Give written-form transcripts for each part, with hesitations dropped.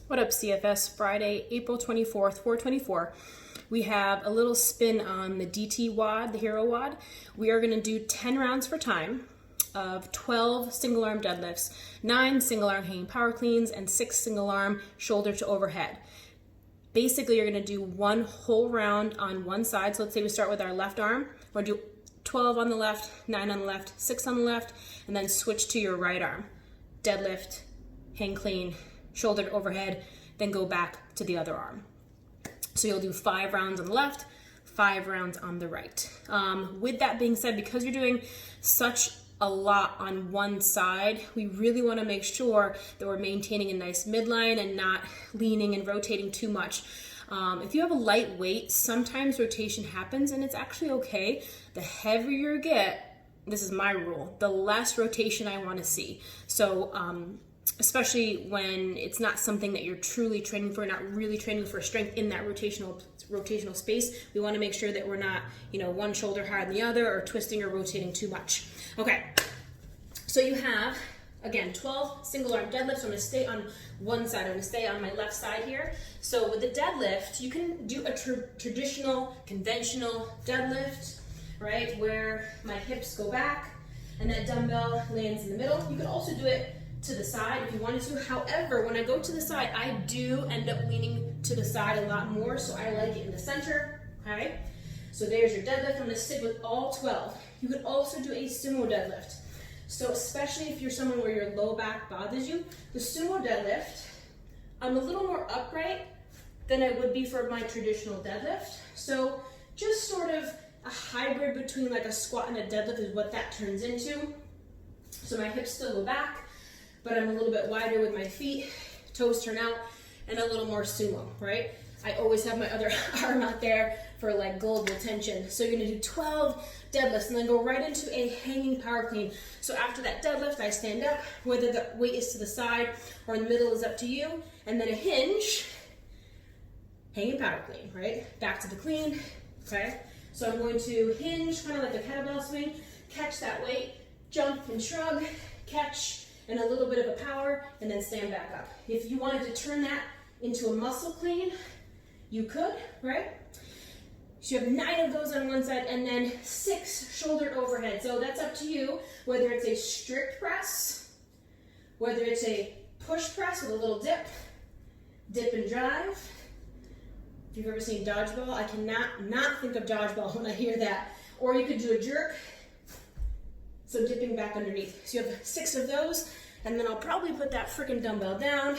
What up, CFS? Friday, April 24th, 424. We have a little spin on the DT WOD, the Hero WOD. We are going to do 10 rounds for time of 12 single arm deadlifts, 9 single arm hanging power cleans, and 6 single arm shoulder to overhead. Basically, you're going to do one whole round on one side. So let's say we start with our left arm. We're going to do 12 on the left, 9 on the left, 6 on the left, and then switch to your right arm. Deadlift, hang clean, shoulder to overhead, then go back to the other arm. So you'll do 5 rounds on the left, 5 rounds on the right. With that being said, because you're doing such a lot on one side, we really want to make sure that we're maintaining a nice midline and not leaning and rotating too much. If you have a light weight, sometimes rotation happens and it's actually okay. The heavier you get, this is my rule, the less rotation I want to see. So especially when it's not something that you're truly training for, not really training for strength in that rotational space, we want to make sure that we're not, one shoulder higher than the other or twisting or rotating too much. Okay, so you have, again, 12 single arm deadlifts. So I'm going to stay on one side. I'm going to stay on my left side here. So with the deadlift, you can do a traditional, conventional deadlift, right, where my hips go back and that dumbbell lands in the middle. You can also do it to the side if you wanted to. However, when I go to the side, I do end up leaning to the side a lot more, so I like it in the center, okay? So there's your deadlift. I'm gonna stick with all 12. You could also do a sumo deadlift. So especially if you're someone where your low back bothers you, the sumo deadlift, I'm a little more upright than I would be for my traditional deadlift. So just sort of a hybrid between like a squat and a deadlift is what that turns into. So my hips still go back, but I'm a little bit wider with my feet, toes turn out, and a little more sumo, right? I always have my other arm out there for like global tension. So you're gonna do 12 deadlifts and then go right into a hanging power clean. So after that deadlift, I stand up, whether the weight is to the side or in the middle is up to you, and then a hinge, hanging power clean, right? Back to the clean, okay? So I'm going to hinge, kind of like a kettlebell swing, catch that weight, jump and shrug, catch, and a little bit of a power, and then stand back up. If you wanted to turn that into a muscle clean, you could, right? So you have 9 of those on one side, and then 6 shouldered overhead. So that's up to you, whether it's a strict press, whether it's a push press with a little dip and drive. If you've ever seen dodgeball, I cannot not think of dodgeball when I hear that. Or you could do a jerk, so dipping back underneath. So you have 6 of those, and then I'll probably put that freaking dumbbell down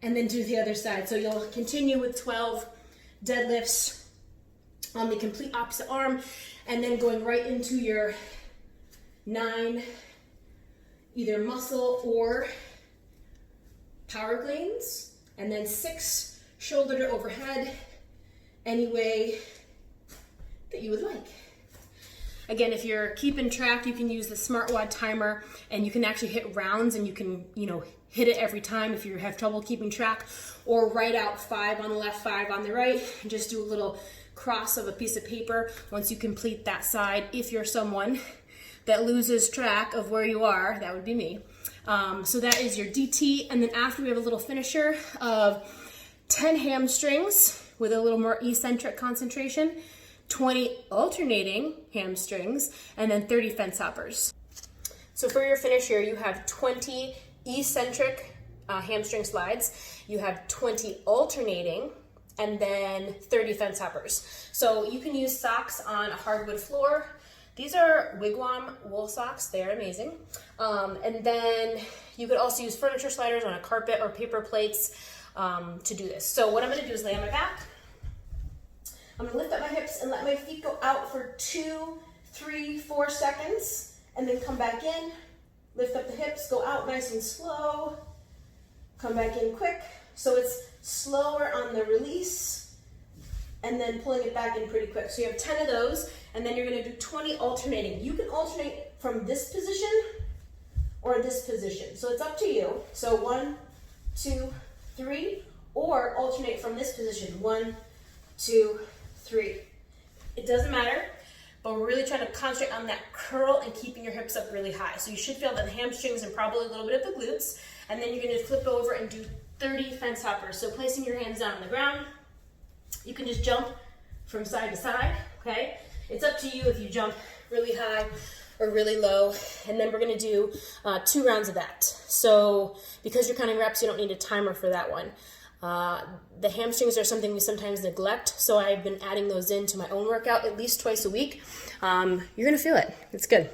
and then do the other side. So you'll continue with 12 deadlifts on the complete opposite arm, and then going right into your 9 either muscle or power cleans, and then 6 shoulder to overhead, any way that you would like. Again, if you're keeping track, you can use the SmartWOD timer, and you can actually hit rounds, and you can, hit it every time if you have trouble keeping track, or write out 5 on the left, 5 on the right, and just do a little cross of a piece of paper once you complete that side. If you're someone that loses track of where you are, that would be me. So that is your DT, and then after we have a little finisher of 10 hamstrings with a little more eccentric concentration, 20 alternating hamstrings, and then 30 fence hoppers. So for your finish here, you have 20 eccentric hamstring slides, you have 20 alternating, and then 30 fence hoppers. So you can use socks on a hardwood floor. These are Wigwam wool socks, they're amazing. And then you could also use furniture sliders on a carpet or paper plates to do this. So what I'm gonna do is lay on my back. I'm gonna lift up my hips and let my feet go out for 2, 3, 4 seconds, and then come back in, lift up the hips, go out nice and slow, come back in quick. So it's slower on the release, and then pulling it back in pretty quick. So you have 10 of those, and then you're gonna do 20 alternating. You can alternate from this position or this position. So it's up to you. So 1, 2, 3, or alternate from this position. 1, 2, 3. It doesn't matter, but we're really trying to concentrate on that curl and keeping your hips up really high. So you should feel the hamstrings and probably a little bit of the glutes, and then you're gonna flip over and do 30 fence hoppers. So placing your hands down on the ground, you can just jump from side to side, okay? It's up to you if you jump really high or really low. And then we're gonna do 2 rounds of that. So because you're counting reps, you don't need a timer for that one. The hamstrings are something we sometimes neglect, so I've been adding those into my own workout at least twice a week. You're gonna feel it, it's good.